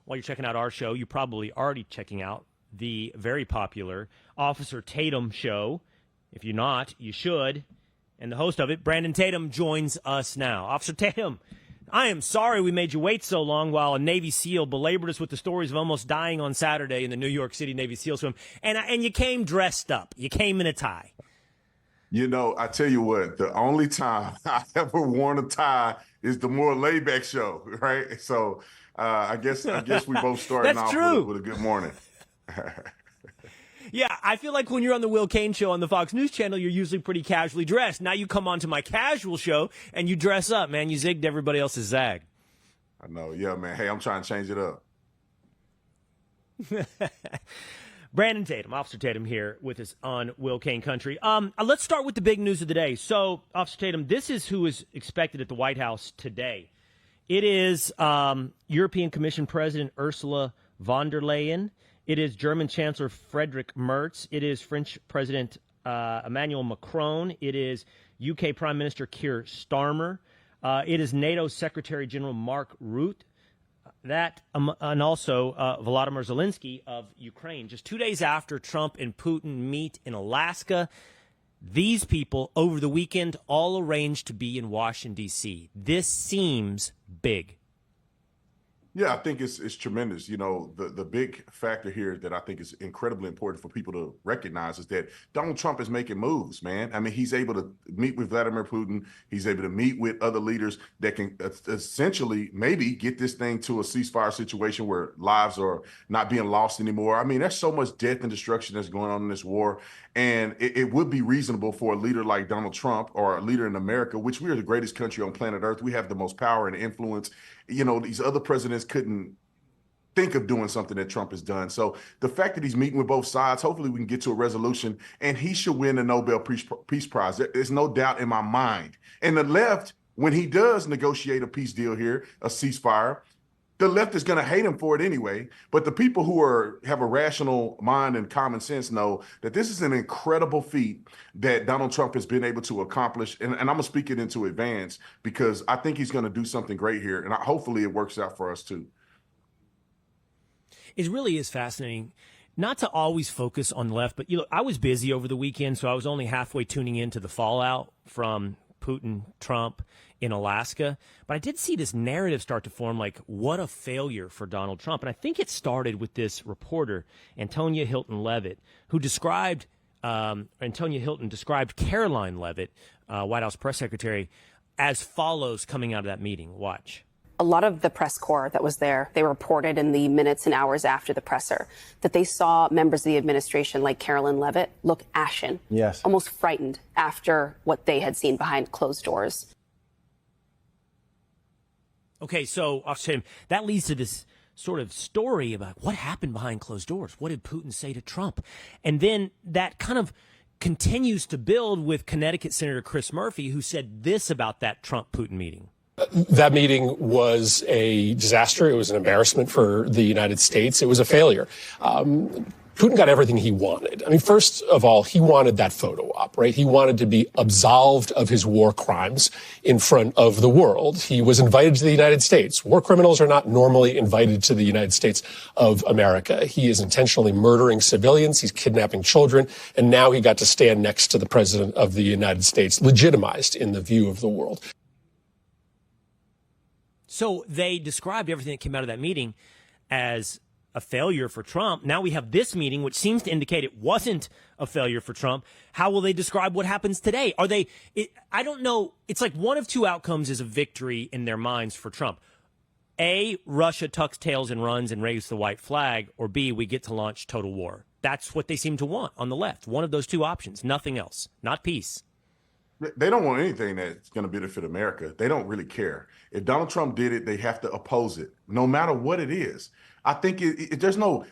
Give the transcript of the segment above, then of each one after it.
while you're checking out our show, you're probably already checking out the very popular Officer Tatum show. If you're not, you should. And the host of it, Brandon Tatum, joins us now. Officer Tatum, I am sorry we made you wait so long while a Navy SEAL belabored us with the stories of almost dying on Saturday in the New York City Navy SEAL swim. And you came dressed up. You came in a tie. You know, I tell you what, the only time I ever worn a tie is the more laid-back show, right? So I guess we both starting off with a good morning. Yeah, I feel like when you're on the Will Cain show on the Fox News channel, you're usually pretty casually dressed. Now you come on to my casual show and you dress up, man. You zigged everybody else's zag. I know. Yeah, man. Hey, I'm trying to change it up. Brandon Tatum, Officer Tatum here with us on Will Cain Country. Let's start with the big news of the day. So, Officer Tatum, this is who is expected at the White House today. It is European Commission President Ursula von der Leyen. It is German Chancellor Friedrich Merz. It is French President Emmanuel Macron. It is UK Prime Minister Keir Starmer. It is NATO Secretary General Mark Rutte. And also Volodymyr Zelenskyy of Ukraine. Just 2 days after Trump and Putin meet in Alaska, these people over the weekend all arranged to be in Washington, D.C. This seems big. Yeah, I think it's tremendous. You know, the big factor here that I think is incredibly important for people to recognize is that Donald Trump is making moves, man. I mean, he's able to meet with Vladimir Putin. He's able to meet with other leaders that can essentially maybe get this thing to a ceasefire situation where lives are not being lost anymore. I mean, there's so much death and destruction that's going on in this war. And it would be reasonable for a leader like Donald Trump or a leader in America, which we are the greatest country on planet Earth. We have the most power and influence. You know, these other presidents couldn't think of doing something that Trump has done. So the fact that he's meeting with both sides, hopefully we can get to a resolution, and he should win the Nobel Peace Prize. There's no doubt in my mind. And the left, when he does negotiate a peace deal here, a ceasefire, the left is going to hate him for it anyway. But the people who have a rational mind and common sense know that this is an incredible feat that Donald Trump has been able to accomplish. And I'm going to speak it into advance because I think he's going to do something great here. And hopefully it works out for us too. It really is fascinating. Not to always focus on the left, but I was busy over the weekend, so I was only halfway tuning into the fallout from Putin, Trump in Alaska. But I did see this narrative start to form, like, what a failure for Donald Trump. And I think it started with this reporter, Antonia Hilton Levitt, who described Caroline Levitt, White House press secretary, as follows coming out of that meeting. Watch. A lot of the press corps that was there, they reported in the minutes and hours after the presser that they saw members of the administration like Caroline Levitt look ashen, yes, almost frightened after what they had seen behind closed doors. Okay, so Officer Tatum, that leads to this sort of story about what happened behind closed doors. What did Putin say to Trump? And then that kind of continues to build with Connecticut Senator Chris Murphy, who said this about that Trump-Putin meeting. That meeting was a disaster. It was an embarrassment for the United States. It was a failure. Putin got everything he wanted. I mean, first of all, he wanted that photo op, right? He wanted to be absolved of his war crimes in front of the world. He was invited to the United States. War criminals are not normally invited to the United States of America. He is intentionally murdering civilians. He's kidnapping children. And now he got to stand next to the president of the United States, legitimized in the view of the world. So they described everything that came out of that meeting as a failure for Trump. Now we have this meeting, which seems to indicate it wasn't a failure for Trump. How will they describe what happens today? I don't know. It's like one of two outcomes is a victory in their minds for Trump. A, Russia tucks tails and runs and waves the white flag, or B, we get to launch total war. That's what they seem to want on the left. One of those two options, nothing else, not peace. They don't want anything that's going to benefit America. They don't really care. If Donald Trump did it, they have to oppose it, no matter what it is. I think there's no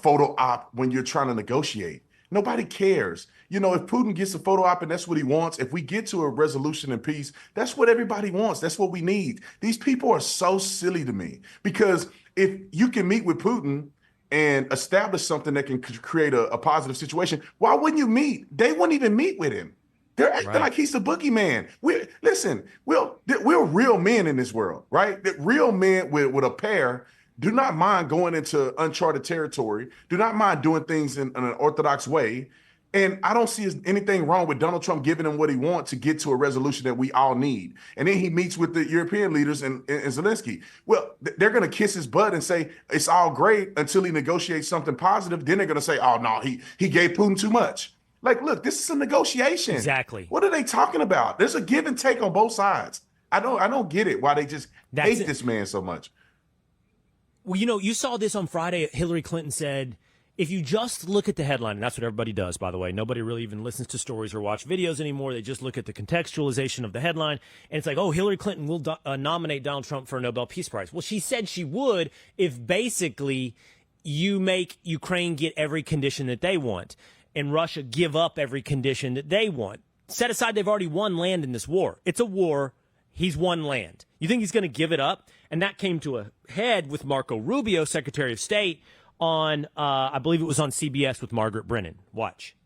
photo op when you're trying to negotiate. Nobody cares. You know, if Putin gets a photo op and that's what he wants, if we get to a resolution in peace, that's what everybody wants. That's what we need. These people are so silly to me because if you can meet with Putin and establish something that can create a positive situation, why wouldn't you meet? They wouldn't even meet with him. They're acting like he's the boogeyman. We're real men in this world, right? That real men with a pair do not mind going into uncharted territory, do not mind doing things in an orthodox way. And I don't see anything wrong with Donald Trump giving him what he wants to get to a resolution that we all need. And then he meets with the European leaders and Zelenskyy. Well, they're going to kiss his butt and say it's all great until he negotiates something positive. Then they're going to say, oh, no, he gave Putin too much. Like, look, this is a negotiation. Exactly. What are they talking about? There's a give and take on both sides. I don't get it, why they just hate this man so much. Well, you saw this on Friday. Hillary Clinton said, if you just look at the headline, and that's what everybody does, by the way. Nobody really even listens to stories or watch videos anymore. They just look at the contextualization of the headline. And it's like, oh, Hillary Clinton will nominate Donald Trump for a Nobel Peace Prize. Well, she said she would if basically you make Ukraine get every condition that they want and Russia give up every condition that they want. Set aside they've already won land in this war. It's a war. He's won land. You think he's going to give it up? And that came to a head with Marco Rubio, Secretary of State, on, I believe it was on CBS with Margaret Brennan. Watch.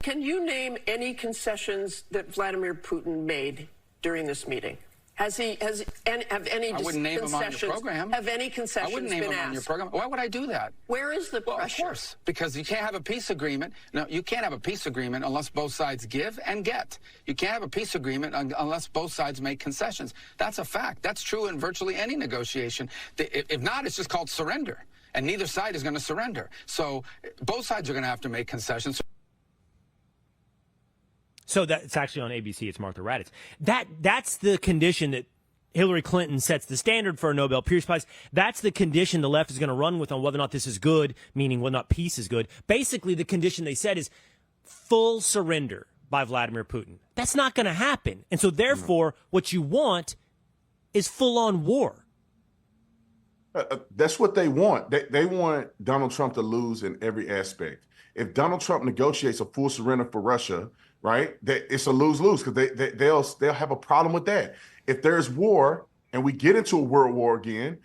Can you name any concessions that Vladimir Putin made during this meeting? Have any I wouldn't name them on your program. Have any concessions I wouldn't name been them asked? on your program. Why would I do that? Where is the pressure? Well, of course, because you can't have a peace agreement. No, you can't have a peace agreement unless both sides give and get. You can't have a peace agreement unless both sides make concessions. That's a fact. That's true in virtually any negotiation. If not, it's just called surrender. And neither side is going to surrender. So both sides are going to have to make concessions. So that's actually on ABC. It's Martha Raddatz. That's the condition that Hillary Clinton sets the standard for a Nobel Peace Prize. That's the condition the left is going to run with on whether or not this is good, meaning whether or not peace is good. Basically, the condition they said is full surrender by Vladimir Putin. That's not going to happen. And so therefore, what you want is full-on war. That's what they want. They want Donald Trump to lose in every aspect. If Donald Trump negotiates a full surrender for Russia, right, it's a lose-lose because they'll have a problem with that. If there's war and we get into a world war again,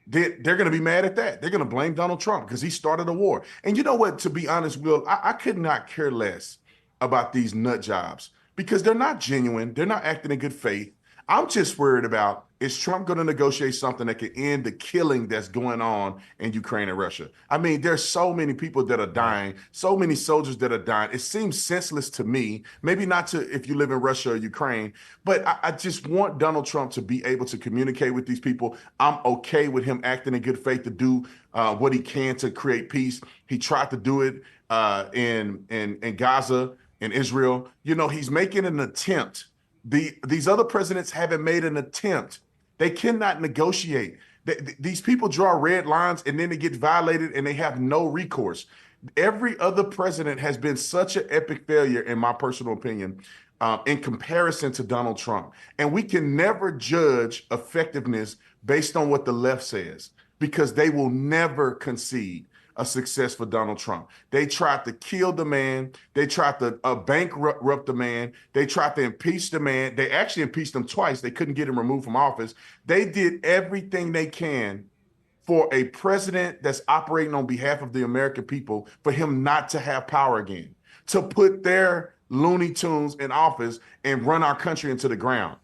they're going to be mad at that. They're going to blame Donald Trump because he started a war. And you know what? To be honest, Will, I could not care less about these nut jobs because they're not genuine. They're not acting in good faith. I'm just worried about, is Trump going to negotiate something that could end the killing that's going on in Ukraine and Russia? I mean, there's so many people that are dying, so many soldiers that are dying. It seems senseless to me, maybe not to if you live in Russia or Ukraine, but I just want Donald Trump to be able to communicate with these people. I'm okay with him acting in good faith to do what he can to create peace. He tried to do it in Gaza, in Israel. You know, he's making an attempt. These other presidents haven't made an attempt. They cannot negotiate. These people draw red lines and then they get violated and they have no recourse. Every other president has been such an epic failure, in my personal opinion, in comparison to Donald Trump. And we can never judge effectiveness based on what the left says because they will never concede a success for Donald Trump. They tried to kill the man. They tried to bankrupt the man. They tried to impeach the man. They actually impeached him twice. They couldn't get him removed from office. They did everything they can for a president that's operating on behalf of the American people, for him not to have power again, to put their Looney Tunes in office and run our country into the ground.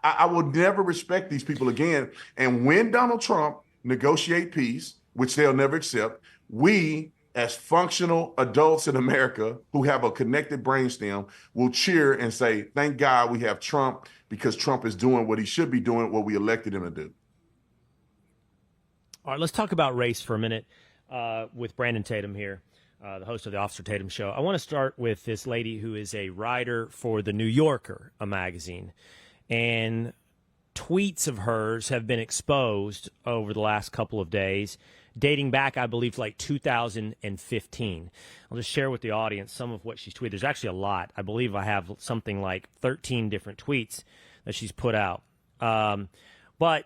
I will never respect these people again. And when Donald Trump negotiate peace, which they'll never accept, we, as functional adults in America who have a connected brainstem, will cheer and say, thank God we have Trump because Trump is doing what he should be doing, what we elected him to do. All right, let's talk about race for a minute with Brandon Tatum here, the host of the Officer Tatum Show. I want to start with this lady who is a writer for The New Yorker, a magazine. And tweets of hers have been exposed over the last couple of days, dating back, I believe, to like 2015. I'll just share with the audience some of what she's tweeted. There's actually a lot. I believe I have something like 13 different tweets that she's put out. But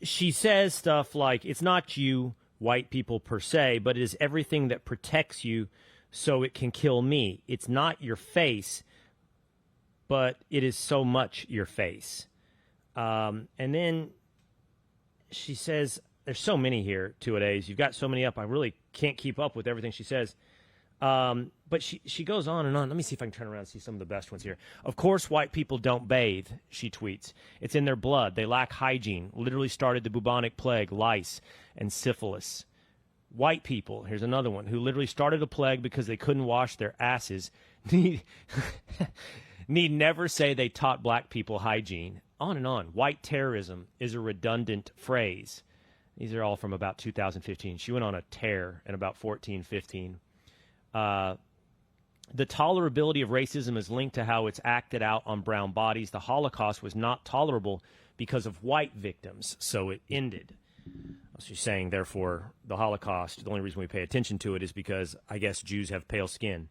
she says stuff like, it's not you, white people per se, but it is everything that protects you so it can kill me. It's not your face, but it is so much your face. And then she says, there's so many here, two-a-days. You've got so many up. I really can't keep up with everything she says. But she goes on and on. Let me see if I can turn around and see some of the best ones here. Of course, white people don't bathe, she tweets. It's in their blood. They lack hygiene. Literally started the bubonic plague, lice, and syphilis. White people, here's another one, who literally started a plague because they couldn't wash their asses, need never say they taught black people hygiene. On and on. White terrorism is a redundant phrase. These are all from about 2015. She went on a tear in about 14, 15. The tolerability of racism is linked to how it's acted out on brown bodies. The Holocaust was not tolerable because of white victims, so it ended. She's saying, therefore, the Holocaust, the only reason we pay attention to it is because, I guess, Jews have pale skin.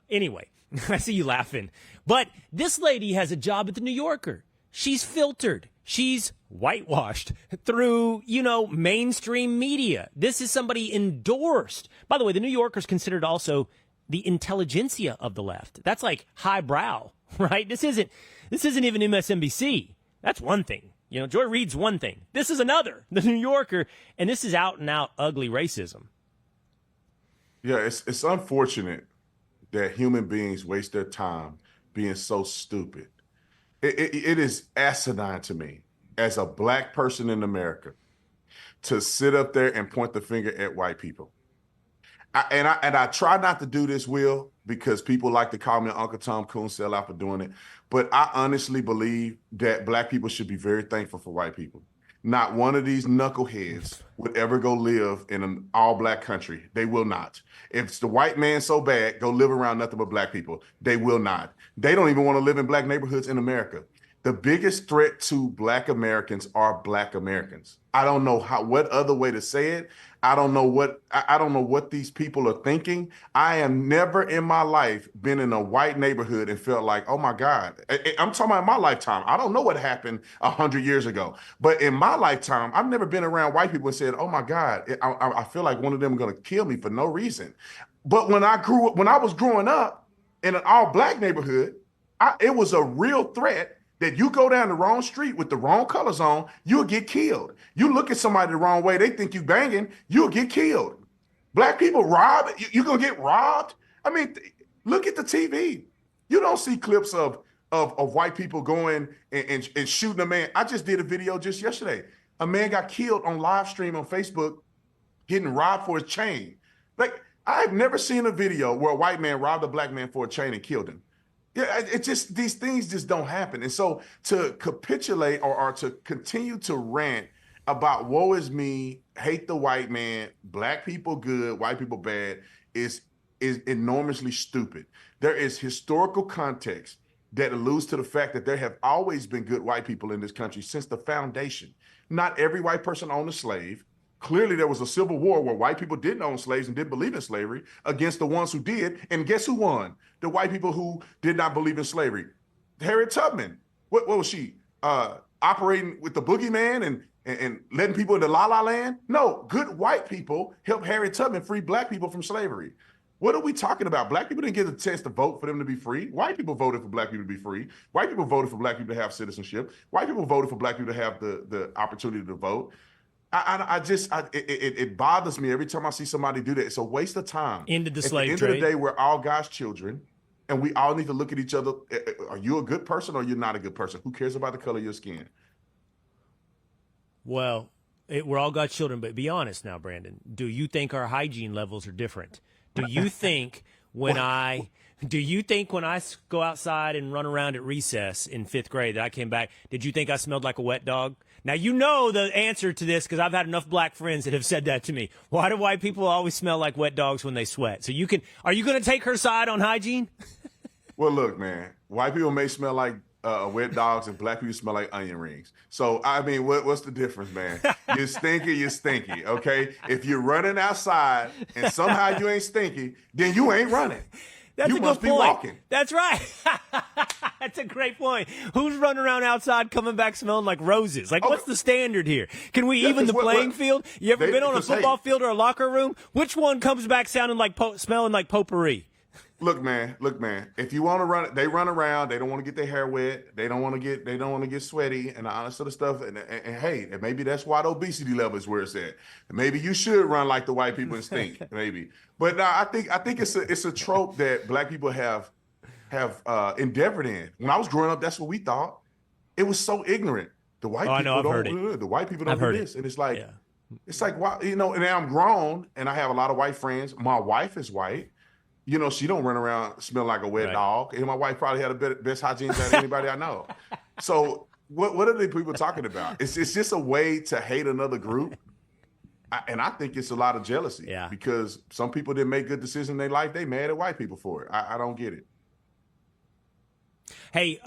Anyway, I see you laughing. But this lady has a job at the New Yorker. She's filtered. She's whitewashed through, mainstream media. This is somebody endorsed. By the way, the New Yorker's considered also the intelligentsia of the left. That's like highbrow, right? This isn't even MSNBC. That's one thing. Joy Reid's one thing. This is another, the New Yorker, and this is out and out ugly racism. Yeah, it's unfortunate that human beings waste their time being so stupid. It is asinine to me as a black person in America to sit up there and point the finger at white people. I try not to do this, Will, because people like to call me Uncle Tom Coon sellout for doing it. But I honestly believe that black people should be very thankful for white people. Not one of these knuckleheads would ever go live in an all-black country. They will not. If it's the white man so bad, go live around nothing but black people. They will not. They don't even want to live in black neighborhoods in America. The biggest threat to black Americans are black Americans. I don't know what other way to say it. I don't know what these people are thinking. I have never in my life been in a white neighborhood and felt like, oh my God. I'm talking about my lifetime. I don't know what happened 100 years ago, but in my lifetime, I've never been around white people and said, oh my God, I feel like one of them is going to kill me for no reason. But when I was growing up in an all black neighborhood, it was a real threat that you go down the wrong street with the wrong colors on, you'll get killed. You look at somebody the wrong way, they think you banging, you'll get killed. Black people rob, you're gonna get robbed. I mean, look at the TV. You don't see clips of white people going and shooting a man. I just did a video just yesterday. A man got killed on live stream on Facebook, getting robbed for his chain. Like, I've never seen a video where a white man robbed a black man for a chain and killed him. Yeah, these things just don't happen. And so to capitulate or to continue to rant about woe is me, hate the white man, black people good, white people bad, is enormously stupid. There is historical context that alludes to the fact that there have always been good white people in this country since the foundation. Not every white person owned a slave. Clearly, there was a civil war where white people didn't own slaves and didn't believe in slavery against the ones who did. And guess who won? The white people who did not believe in slavery. Harriet Tubman. What was she? Operating with the boogeyman and letting people into La La Land? No, good white people helped Harriet Tubman free black people from slavery. What are we talking about? Black people didn't get a chance to vote for them to be free. White people voted for black people to be free. White people voted for black people to have citizenship. White people voted for black people to have the opportunity to vote. It bothers me every time I see somebody do that. It's a waste of time. Ended the slave trade. At the end of the day, we're all God's children, and we all need to look at each other. Are you a good person or you're not a good person? Who cares about the color of your skin? Well, we're all God's children, but be honest now, Brandon. Do you think our hygiene levels are different? Do you think when I go outside and run around at recess in 5th grade that I came back, did you think I smelled like a wet dog? Now, you know the answer to this because I've had enough black friends that have said that to me. Why do white people always smell like wet dogs when they sweat? So are you going to take her side on hygiene? Well, look, man, white people may smell like wet dogs and black people smell like onion rings. So, I mean, what's the difference, man? You're stinky, okay? If you're running outside and somehow you ain't stinky, then you ain't running. That's you a must good be point. walking. That's right. That's a great point. Who's running around outside coming back smelling like roses? Like, what's the standard here? Can we even the playing field? You ever been on a football field or a locker room? Which one comes back smelling like potpourri? Look, man. If you want to run, they run around. They don't want to get their hair wet. They don't want to get sweaty and all that sort of stuff. And hey, and maybe that's why the obesity level is where it's at. Maybe you should run like the white people and stink. Maybe, but no, I think it's a trope that black people have endeavored in. When I was growing up, that's what we thought. It was so ignorant. The white people don't. The white people don't do this, and it's like, it's like, why, and now I'm grown and I have a lot of white friends. My wife is white. She don't run around smelling like a wet dog. And my wife probably had the best hygiene than anybody I know. So what are the people talking about? It's just a way to hate another group. And I think it's a lot of jealousy because some people didn't make good decisions in their life. They mad at white people for it. I don't get it. Hey,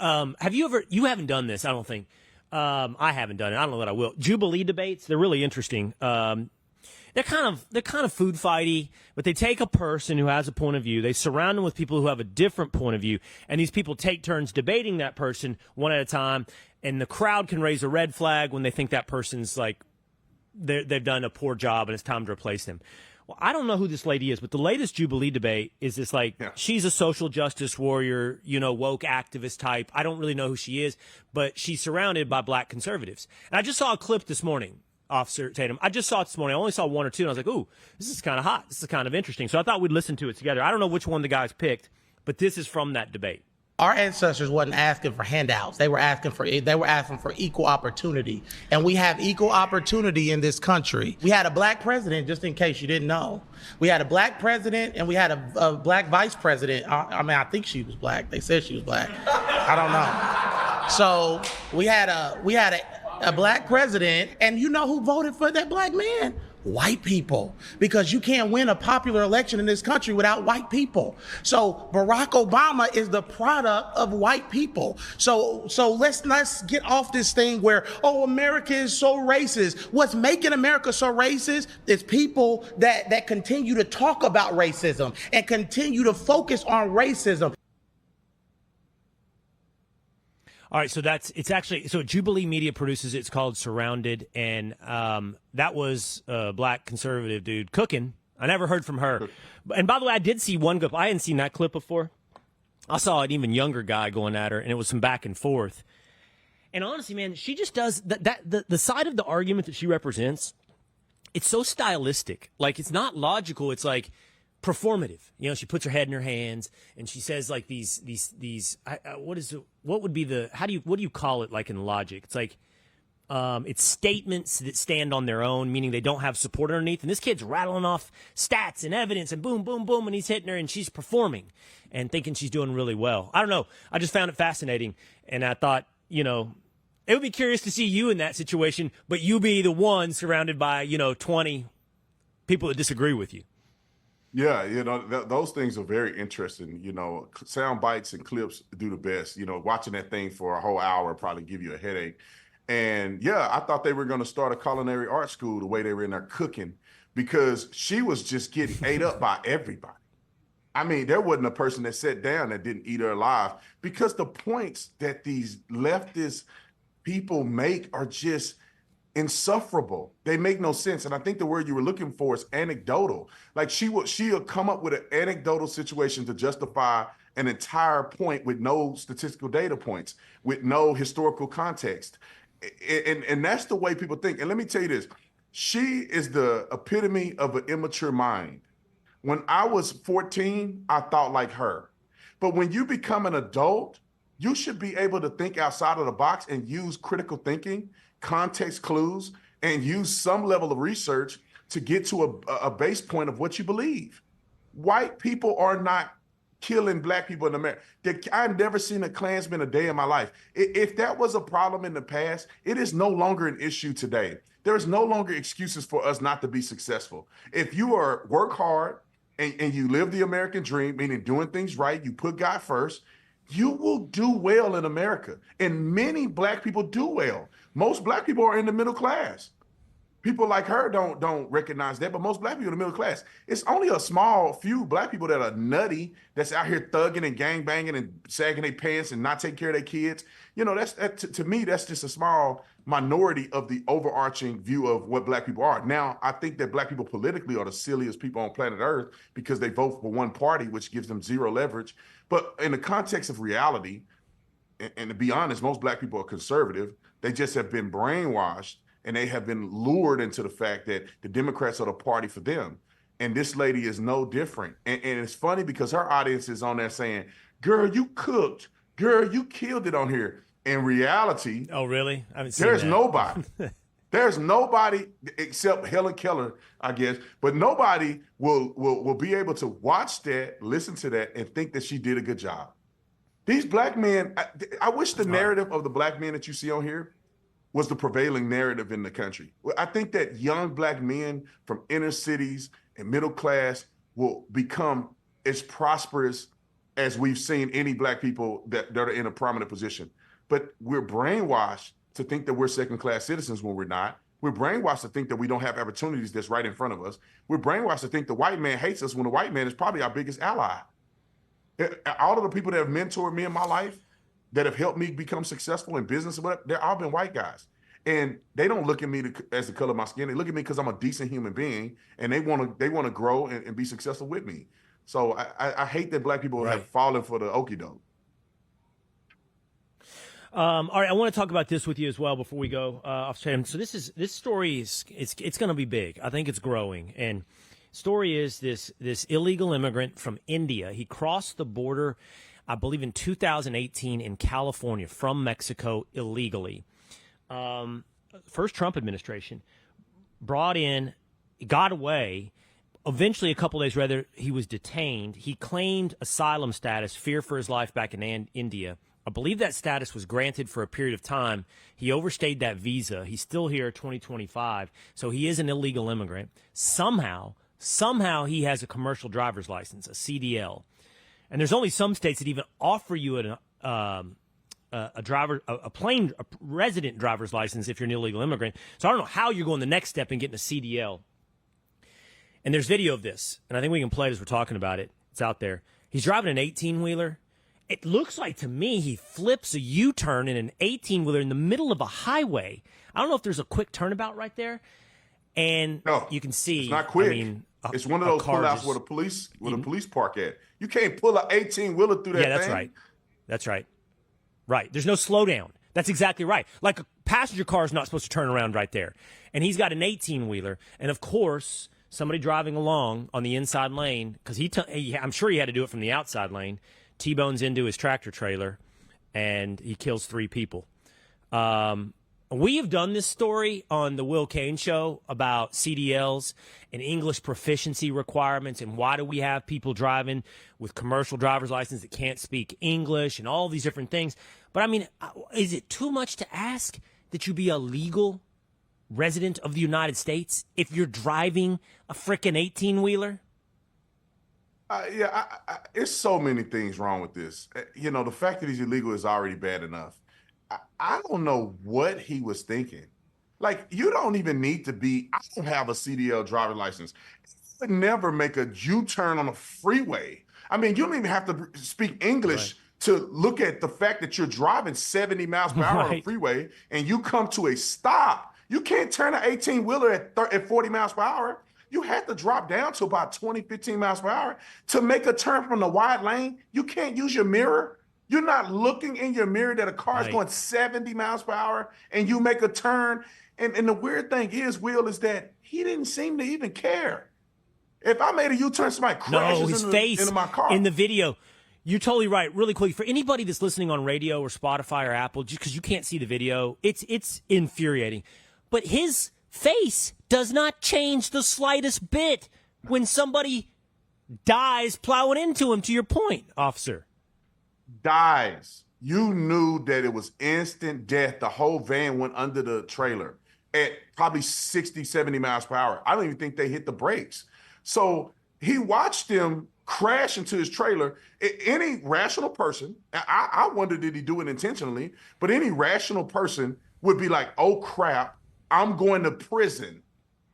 you haven't done this, I don't think. I haven't done it. I don't know that I will. Jubilee debates, they're really interesting. They're kind of food fighty, but they take a person who has a point of view, they surround them with people who have a different point of view, and these people take turns debating that person one at a time, and the crowd can raise a red flag when they think that person's like they've done a poor job and it's time to replace them. Well, I don't know who this lady is, but the latest Jubilee debate is this she's a social justice warrior, woke activist type. I don't really know who she is, but she's surrounded by black conservatives. And I just saw a clip this morning. Officer Tatum. I just saw it this morning. I only saw one or two, and I was like, ooh, this is kind of hot. This is kind of interesting. So I thought we'd listen to it together. I don't know which one the guys picked, but this is from that debate. Our ancestors wasn't asking for handouts. They were asking for equal opportunity. And we have equal opportunity in this country. We had a black president, just in case you didn't know. We had a black president and we had a black vice president. I think she was black. They said she was black. I don't know. So we had a black president, and you know who voted for that black man? White people, because you can't win a popular election in this country without white people. So Barack Obama is the product of white people. So let's get off this thing where, America is so racist. What's making America so racist is people that continue to talk about racism and continue to focus on racism. All right, so so Jubilee Media produces it. It's called Surrounded, and that was a black conservative dude cooking. I never heard from her. And by the way, I did see one clip. I hadn't seen that clip before. I saw an even younger guy going at her, and it was some back and forth. And honestly, man, she just does the side of the argument that she represents. It's so stylistic. Like, it's not logical. It's like performative. She puts her head in her hands and she says like these what do you call it, like in logic? It's like it's statements that stand on their own, meaning they don't have support underneath. And this kid's rattling off stats and evidence and boom, boom, boom, and he's hitting her and she's performing and thinking she's doing really well. I don't know. I just found it fascinating, and I thought, it would be curious to see you in that situation, but you be the one surrounded by 20 people that disagree with you. Yeah, those things are very interesting. Sound bites and clips do the best. Watching that thing for a whole hour probably give you a headache. And yeah, I thought they were going to start a culinary art school the way they were in there cooking, because she was just getting ate up by everybody. I mean, there wasn't a person that sat down that didn't eat her alive, because the points that these leftist people make are just insufferable. They make no sense. And I think the word you were looking for is anecdotal. Like she'll come up with an anecdotal situation to justify an entire point with no statistical data points, with no historical context. And that's the way people think. And let me tell you this, she is the epitome of an immature mind. When I was 14, I thought like her. But when you become an adult, you should be able to think outside of the box and use critical thinking, context clues, and use some level of research to get to a base point of what you believe. White people are not killing black people in America. I've never seen a Klansman a day in my life. If that was a problem in the past, it is no longer an issue today. There is no longer excuses for us not to be successful. If you work hard and you live the American dream, meaning doing things right, you put God first, you will do well in America. And many black people do well. Most black people are in the middle class. people like her don't recognize that, but most black people in the middle class, it's only a small few black people that are nutty, that's out here thugging and gangbanging and sagging their pants and not taking care of their kids. You know, to me, that's just a small minority of the overarching view of what black people are. Now, I think that black people politically are the silliest people on planet Earth because they vote for one party, which gives them zero leverage. But in the context of reality, and to be honest, most black people are conservative. They just have been brainwashed, and they have been lured into the fact that the Democrats are the party for them. And this lady is no different. And it's funny because her audience is on there saying, girl, you cooked. Girl, you killed it on here. In reality, oh, really? I haven't seen there's that. nobody. There's nobody except Helen Keller, I guess. But nobody will be able to watch that, listen to that, and think that she did a good job. These black men, I wish the narrative of the black men that you see on here was the prevailing narrative in the country. I think that young black men from inner cities and middle class will become as prosperous as we've seen any black people that are in a prominent position. But we're brainwashed to think that we're second-class citizens when we're not. We're brainwashed to think that we don't have opportunities that's right in front of us. We're brainwashed to think the white man hates us when the white man is probably our biggest ally. All of the people that have mentored me in my life, that have helped me become successful in business, they're all been white guys. And they don't look at me as the color of my skin. They look at me because I'm a decent human being, and they want to grow and be successful with me. So I hate that black people have fallen for the okie doke. All right, I want to talk about this with you as well before we go off Tatum. So this story is it's going to be big. I think it's growing. And story is this illegal immigrant from India. He crossed the border, I believe, in 2018 in California from Mexico illegally. First Trump administration brought in, got away. Eventually, a couple days later, he was detained. He claimed asylum status, fear for his life back in India. I believe that status was granted for a period of time. He overstayed that visa. He's still here 2025, so he is an illegal immigrant. Somehow he has a commercial driver's license, a CDL. And there's only some states that even offer you a resident driver's license if you're an illegal immigrant. So I don't know how you're going the next step in getting a CDL. And there's video of this, and I think we can play it as we're talking about it. It's out there. He's driving an 18-wheeler. It looks like to me he flips a U-turn in an 18-wheeler in the middle of a highway. I don't know if there's a quick turnabout right there. And you can see. It's not quick. I mean, it's one of those pullouts where the police park at. You can't pull an 18-wheeler through that thing. Yeah, that's right. That's right. Right. There's no slowdown. That's exactly right. Like a passenger car is not supposed to turn around right there. And he's got an 18-wheeler. And, of course, somebody driving along on the inside lane, because I'm sure he had to do it from the outside lane, T-bones into his tractor trailer, and he kills 3 people. We have done this story on the Will Cain Show about CDLs and English proficiency requirements and why do we have people driving with commercial driver's license that can't speak English and all these different things. But, I mean, is it too much to ask that you be a legal resident of the United States if you're driving a frickin' 18-wheeler? It's so many things wrong with this. You know, the fact that he's illegal is already bad enough. I don't know what he was thinking. Like, you don't even need to be, I don't have a CDL driver's license. You would never make a U-turn on a freeway. I mean, you don't even have to speak English to look at the fact that you're driving 70 miles per hour on a freeway and you come to a stop. You can't turn an 18-wheeler at 40 miles per hour. You have to drop down to about 20, 15 miles per hour to make a turn from the wide lane. You can't use your mirror. You're not looking in your mirror that a car is going 70 miles per hour and you make a turn. And the weird thing is, Will, is that he didn't seem to even care. If I made a U-turn, somebody crashes into my car. In the video. You're totally right. Really quick, for anybody that's listening on radio or Spotify or Apple, just because you can't see the video, it's infuriating. But his face does not change the slightest bit when somebody dies plowing into him, to your point, officer. Dies. You knew that it was instant death. The whole van went under the trailer at probably 60, 70 miles per hour. I don't even think they hit the brakes. So he watched them crash into his trailer. Any rational person, I wonder, did he do it intentionally? But any rational person would be like, oh, crap, I'm going to prison.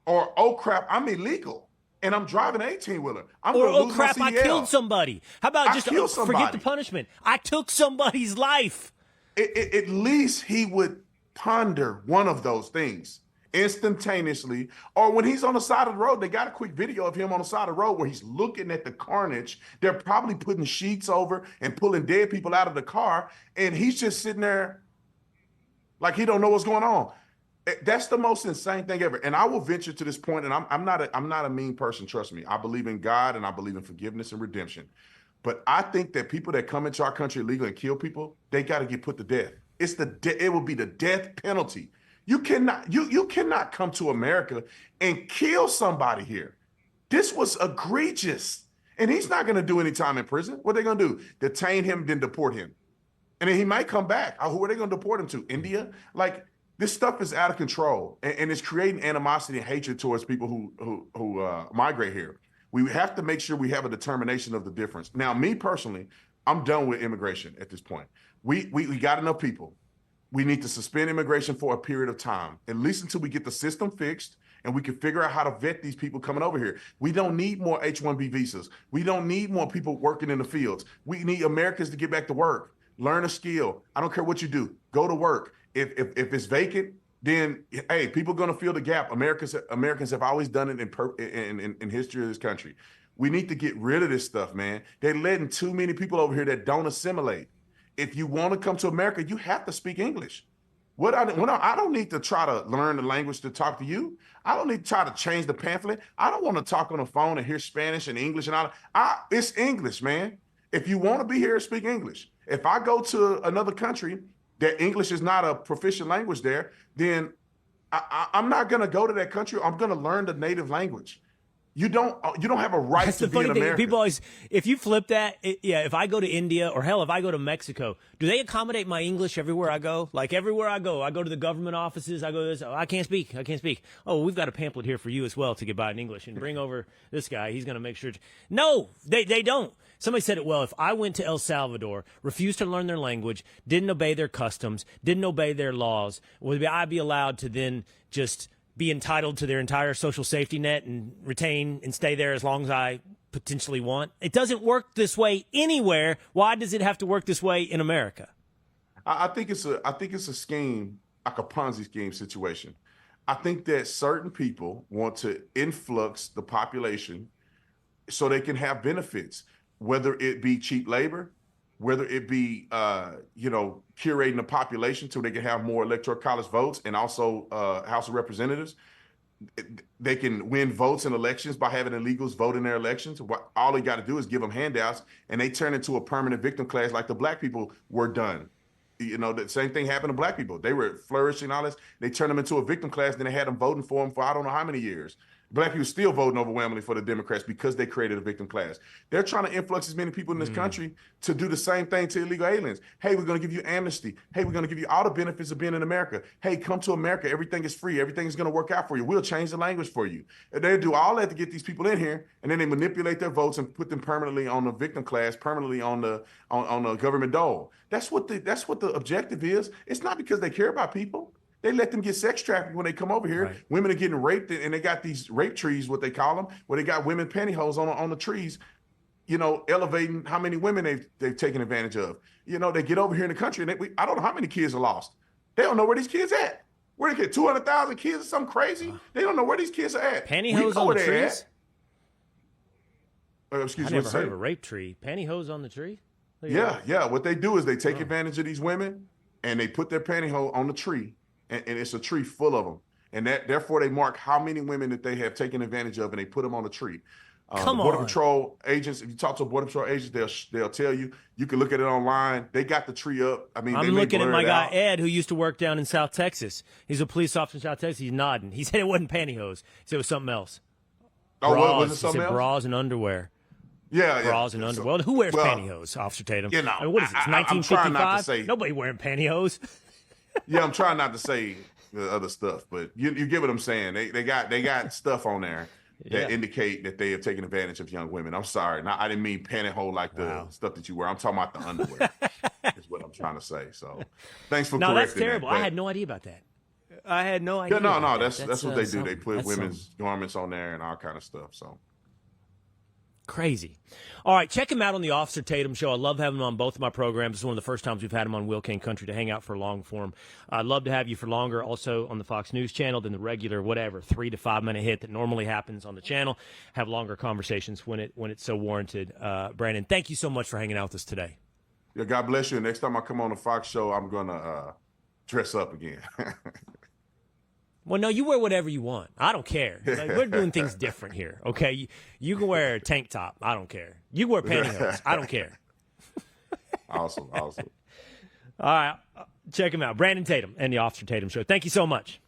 Or, oh crap, I'm illegal and I'm driving an 18-wheeler. I'm Or, going to oh lose crap, my I CDL. killed somebody. How about I just killed forget somebody. the punishment? I took somebody's life. At least he would ponder one of those things instantaneously. Or when he's on the side of the road, they got a quick video of him on the side of the road where he's looking at the carnage. They're probably putting sheets over and pulling dead people out of the car, and he's just sitting there like he don't know what's going on. That's the most insane thing ever. And I will venture to this point, and I'm not a mean person, trust me. I believe in God and I believe in forgiveness and redemption. But I think that people that come into our country illegally and kill people, they got to get put to death. It will be the death penalty. You cannot come to America and kill somebody here. This was egregious. And he's not going to do any time in prison. What are they going to do? Detain him, then deport him. And then he might come back. Who are they going to deport him to? India? Like, this stuff is out of control, and it's creating animosity and hatred towards people who migrate here. We have to make sure we have a determination of the difference. Now, me personally, I'm done with immigration at this point. We got enough people. We need to suspend immigration for a period of time, at least until we get the system fixed and we can figure out how to vet these people coming over here. We don't need more H-1B visas. We don't need more people working in the fields. We need Americans to get back to work, learn a skill. I don't care what you do. Go to work. If it's vacant, then hey, people are going to fill the gap. Americans have always done it in history of this country. We need to get rid of this stuff, man. They're letting too many people over here that don't assimilate. If you want to come to America, you have to speak English. I don't need to try to learn the language to talk to you. I don't need to try to change the pamphlet. I don't want to talk on the phone and hear Spanish and English and all. It's English, man. If you want to be here, speak English. If I go to another country that English is not a proficient language there, then I'm not going to go to that country. I'm going to learn the native language. You don't have a right That's to the be funny in thing. America. People always, if you flip that, if I go to India or hell, if I go to Mexico, do they accommodate my English everywhere I go? Like everywhere I go to the government offices. I go to this. Oh, I can't speak. Oh, we've got a pamphlet here for you as well to get by in English and bring over this guy. He's going to make sure. No, they don't. Somebody said it well. If I went to El Salvador, refused to learn their language, didn't obey their customs, didn't obey their laws, would I be allowed to then just be entitled to their entire social safety net and retain and stay there as long as I potentially want? It doesn't work this way anywhere. Why does it have to work this way in America? I think it's a scheme, like a Ponzi scheme situation. I think that certain people want to influx the population so they can have benefits, whether it be cheap labor, whether it be, curating the population so they can have more electoral college votes and also House of Representatives. They can win votes in elections by having illegals vote in their elections. All they got to do is give them handouts, and they turn into a permanent victim class like the black people were done. The same thing happened to black people. They were flourishing, all this. They turned them into a victim class, then they had them voting for them for I don't know how many years. Black people still voting overwhelmingly for the Democrats because they created a victim class. They're trying to influx as many people in this country to do the same thing to illegal aliens. Hey, we're going to give you amnesty. Hey, we're going to give you all the benefits of being in America. Hey, come to America. Everything is free. Everything is going to work out for you. We'll change the language for you. And they do all that to get these people in here, and then they manipulate their votes and put them permanently on the victim class, permanently on the government dole. That's what the objective is. It's not because they care about people. They let them get sex trafficked when they come over here. Right. Women are getting raped, and they got these rape trees, what they call them, where they got women pantyhose on the trees, elevating how many women they've taken advantage of. They get over here in the country, and I don't know how many kids are lost. They don't know where these kids at. Where they get 200,000 kids or something crazy? They don't know where these kids are at. Pantyhose on the trees? Excuse I me. never heard of a rape tree. Pantyhose on the tree? Yeah. What they do is they take advantage of these women, and they put their pantyhose on the tree. And it's a tree full of them. And therefore they mark how many women that they have taken advantage of, and they put them on a tree. Border Patrol agents, if you talk to a Border Patrol agent, they'll tell you. You can look at it online. They got the tree up. I mean, I'm looking at my guy Ed, who used to work down in South Texas. He's a police officer in South Texas. He's nodding. He said it wasn't pantyhose. He said it was something else. Oh, bras. Was it something else? Bras and underwear. Yeah. Bras and underwear. Well, who wears pantyhose, Officer Tatum? I mean, what is it? It's 1955. Nobody wearing pantyhose. Yeah, I'm trying not to say the other stuff, but you get what I'm saying. They got stuff on there that indicate that they have taken advantage of young women. I'm sorry. I didn't mean pantyhose like the stuff that you wear. I'm talking about the underwear is what I'm trying to say. So thanks for correcting No, that's terrible. that. I had no idea about that. I had no idea. Yeah, no, that's what they do. They put that's women's garments on there and all kind of stuff. So crazy. All right, check him out on the Officer Tatum Show. I love having him on both of my programs. It's one of the first times we've had him on Will Cain Country to hang out for long form. I'd love to have you for longer, also on the Fox News channel than the regular, 3 to 5 minute hit that normally happens on the channel. Have longer conversations when it's so warranted. Brandon, thank you so much for hanging out with us today. yeah, God bless you. Next time I come on the Fox show, I'm gonna dress up again. Well, no, you wear whatever you want. I don't care. Like, we're doing things different here, okay? You can wear a tank top. I don't care. You can wear pantyhose. I don't care. Awesome. All right. Check him out. Brandon Tatum and the Officer Tatum Show. Thank you so much.